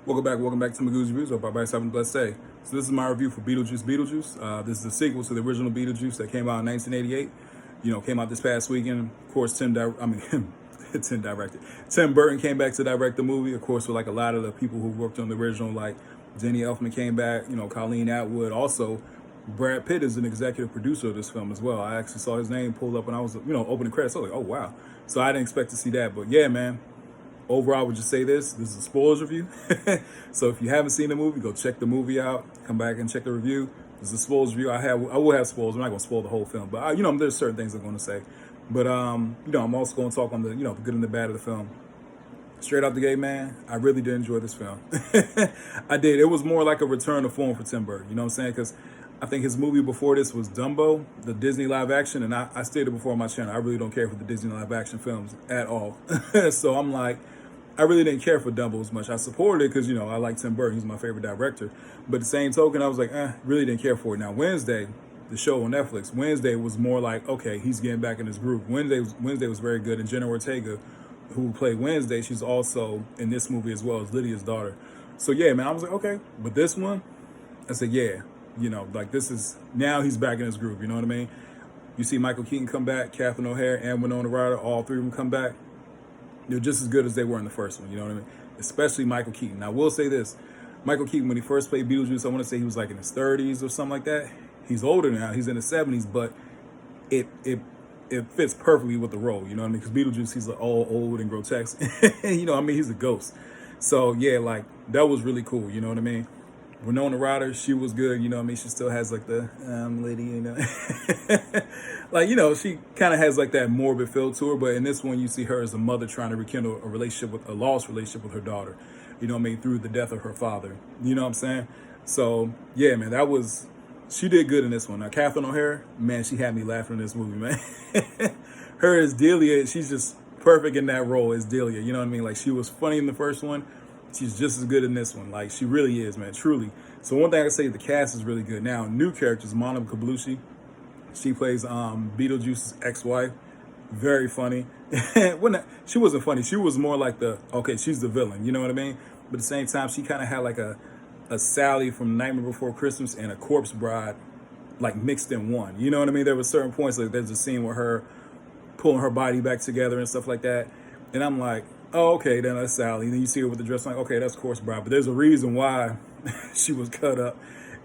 Welcome back to Magoo's Reviews. Hope everybody's having a blessed day. So this is my review for Beetlejuice. This is a sequel to the original Beetlejuice that came out in 1988. Came out this past weekend. Of course, Tim Burton came back to direct the movie. Of course, with like a lot of the people who worked on the original, like Jenny Elfman came back. Colleen Atwood. Also, Brad Pitt is an executive producer of this film as well. I actually saw his name pulled up when I was, opening credits. I was like, oh wow. So I didn't expect to see that, but yeah, man. Overall, I would just say this is a spoilers review. So if you haven't seen the movie, go check the movie out. Come back and check the review. This is a spoilers review. I will have spoilers. I'm not going to spoil the whole film, but there's certain things I'm going to say. But I'm also going to talk on the the good and the bad of the film. Straight out the gate, man, I really did enjoy this film. I did. It was more like a return to form for Tim Burton. You know what I'm saying? Because I think his movie before this was Dumbo, the Disney live action, and I stated before on my channel, I really don't care for the Disney live action films at all. So I'm like, I really didn't care for Dumbo as much. I supported it because, I like Tim Burton. He's my favorite director. But the same token, I was like, really didn't care for it. Now, Wednesday, the show on Netflix, Wednesday was more like, okay, he's getting back in his groove. Wednesday was very good. And Jenna Ortega, who played Wednesday, she's also in this movie as well as Lydia's daughter. So, yeah, man, I was like, okay. But this one, I said, yeah, this is, now he's back in his groove. You know what I mean? You see Michael Keaton come back, Catherine O'Hara, and Winona Ryder, all three of them come back. They're just as good as they were in the first one, you know what I mean? Especially Michael Keaton. Now, I will say this. Michael Keaton, when he first played Beetlejuice, I want to say he was like in his 30s or something like that. He's older now. He's in his 70s, but it fits perfectly with the role, you know what I mean? Because Beetlejuice, he's like all old and grotesque. He's a ghost. So, yeah, like, that was really cool, you know what I mean? Winona Ryder, she was good, you know what I mean? She still has like the lady, she kind of has like that morbid feel to her, but in this one you see her as a mother trying to rekindle a lost relationship with her daughter, you know what I mean, through the death of her father. You know what I'm saying? So yeah, man, she did good in this one. Now Catherine O'Hara, man, she had me laughing in this movie, man. Her as Delia, she's just perfect in that role as Delia, you know what I mean? Like she was funny in the first one. She's just as good in this one. Like, she really is, man, truly. So one thing I can say, the cast is really good. Now, new characters, Monica Bellucci. She plays Beetlejuice's ex-wife. Very funny. She wasn't funny. She was more like she's the villain. You know what I mean? But at the same time, she kind of had like a Sally from Nightmare Before Christmas and a Corpse Bride, like, mixed in one. You know what I mean? There were certain points, like there's a scene with her pulling her body back together and stuff like that. And I'm like, oh, okay, then that's Sally. And then you see her with the dress, like, okay, that's Corpse Bride. But there's a reason why she was cut up.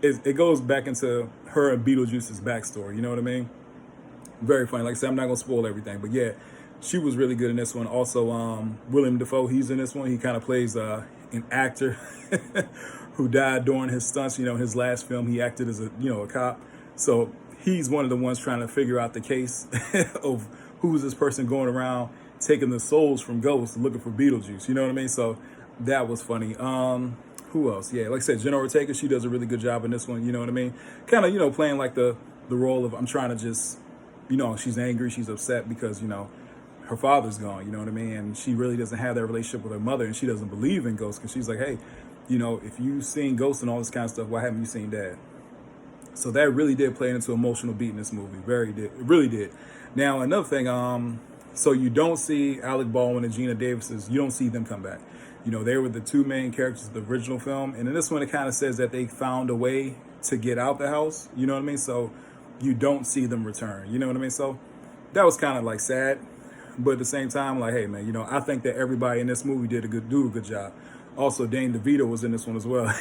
It goes back into her and Beetlejuice's backstory. You know what I mean? Very funny. Like I said, I'm not going to spoil everything. But yeah, she was really good in this one. Also, William Dafoe, he's in this one. He kind of plays an actor who died during his stunts. His last film, he acted as a cop. So he's one of the ones trying to figure out the case of who's this person going around taking the souls from ghosts looking for Beetlejuice. You know what I mean? So that was funny. Who else? Yeah, like I said, Jenna Ortega, she does a really good job in this one. You know what I mean? Kind of, playing like the role of, I'm trying to just, she's angry, she's upset because, her father's gone. You know what I mean? And she really doesn't have that relationship with her mother, and she doesn't believe in ghosts because she's like, hey, if you've seen ghosts and all this kind of stuff, why haven't you seen Dad? So that really did play into an emotional beat in this movie. It really did. Now, another thing, so you don't see Alec Baldwin and Gina Davis's, you don't see them come back. They were the two main characters of the original film. And in this one, it kind of says that they found a way to get out the house. You know what I mean? So you don't see them return. You know what I mean? So that was kind of like sad. But at the same time, like, hey, man, I think that everybody in this movie do a good job. Also, Dane DeVito was in this one as well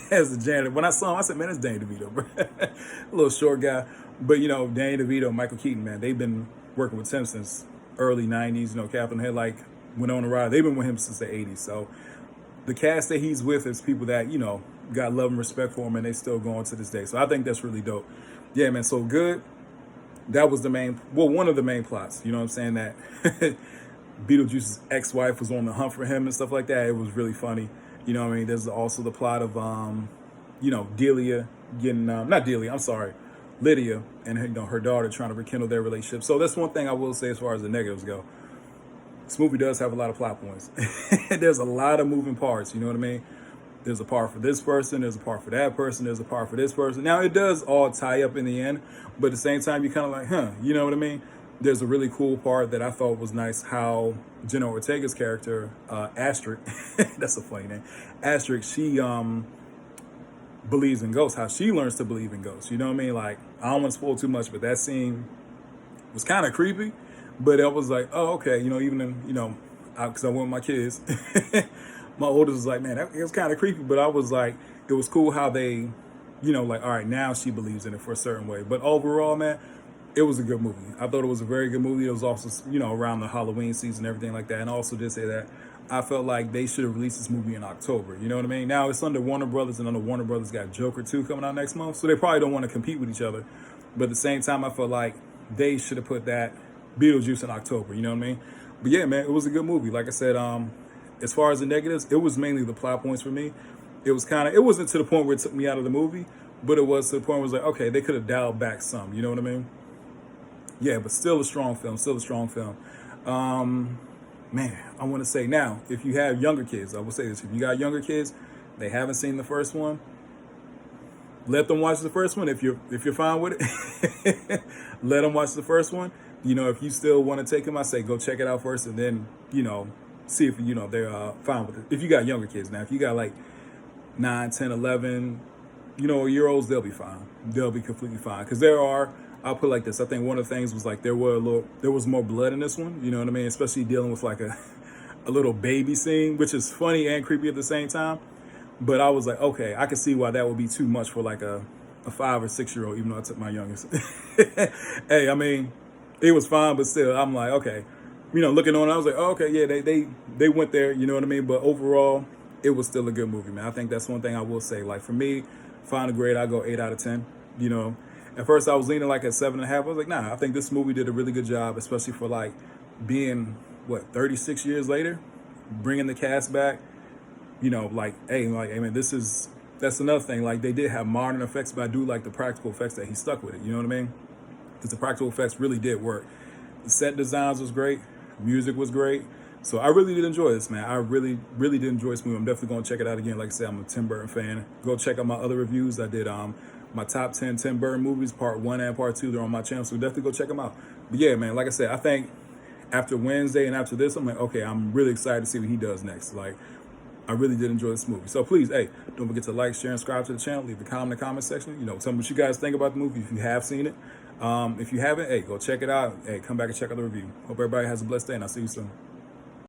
as the janitor. When I saw him, I said, man, it's Dane DeVito, bro. A little short guy. But, Dane DeVito, Michael Keaton, man, they've been working with Tim since early 90s. Catherine had like Winona Ryder. They've been with him since the 80s. So the cast that he's with is people that, got love and respect for him, and they still going to this day. So I think that's really dope. Yeah, man, so good. That was one of the main plots. You know what I'm saying? That Beetlejuice's ex-wife was on the hunt for him and stuff like that. It was really funny. You know what I mean? There's also the plot of, Delia getting, not Delia, I'm sorry, Lydia and her daughter trying to rekindle their relationship. So that's one thing I will say as far as the negatives go. This movie does have a lot of plot points. There's a lot of moving parts, you know what I mean? There's a part for this person, there's a part for that person, there's a part for this person. Now, it does all tie up in the end, but at the same time, you're kind of like, you know what I mean? there's a really cool part that I thought was nice, how Jenna Ortega's character, Astrid, that's a funny name, Astrid, she believes in ghosts, how she learns to believe in ghosts. You know what I mean? Like, I don't want to spoil too much, but that scene was kind of creepy, but it was like, oh, okay, even in, because I went with my kids. My oldest was like, man, it was kind of creepy, but I was like, it was cool how they, like, all right, now she believes in it for a certain way. But overall, man, it was a good movie. I thought it was a very good movie. It was also, around the Halloween season and everything like that. And I also did say that I felt like they should have released this movie in October. You know what I mean? Now it's under Warner Brothers, and under Warner Brothers got Joker 2 coming out next month. So they probably don't want to compete with each other. But at the same time, I felt like they should have put that Beetlejuice in October. You know what I mean? But yeah, man, it was a good movie. Like I said, as far as the negatives, it was mainly the plot points for me. It wasn't to the point where it took me out of the movie, but it was to the point where it was like, okay, they could have dialed back some. You know what I mean? Yeah, but still a strong film. Man, I want to say now, if you have younger kids, I will say this: if you got younger kids, they haven't seen the first one, let them watch the first one. If you're fine with it, let them watch the first one. If you still want to take them, I say go check it out first, and then see if they're fine with it. If you got younger kids now, if you got like 9, 10, 11, year olds, they'll be fine. They'll be completely fine, because I'll put it like this. I think one of the things was like there was more blood in this one. You know what I mean? Especially dealing with like a little baby scene, which is funny and creepy at the same time. But I was like, okay, I can see why that would be too much for like a 5 or 6 year old, even though I took my youngest. Hey, I mean, it was fine, but still, I'm like, okay, looking on, I was like, oh, okay, yeah, they went there, you know what I mean? But overall, it was still a good movie, man. I think that's one thing I will say. Like for me, final grade, I go 8 out of 10. At first I was leaning like at 7.5. I was like, nah, I think this movie did a really good job, especially for like being 36 years later, bringing the cast back. Hey, man, that's another thing. Like they did have modern effects, but I do like the practical effects that he stuck with it. You know what I mean? Because the practical effects really did work. The set designs was great, music was great. So I really did enjoy this, man. I really, really did enjoy this movie. I'm definitely going to check it out again. Like I said, I'm a Tim Burton fan. Go check out my other reviews. I did my top 10 Tim Burton movies, part 1 and part 2. They're on my channel, so definitely go check them out. But yeah, man, like I said, I think after Wednesday and after this, I'm like, okay, I'm really excited to see what he does next. Like, I really did enjoy this movie. So please, hey, don't forget to like, share, and subscribe to the channel. Leave a comment in the comment section. Tell me what you guys think about the movie if you have seen it. If you haven't, hey, go check it out. Hey, come back and check out the review. Hope everybody has a blessed day, and I'll see you soon.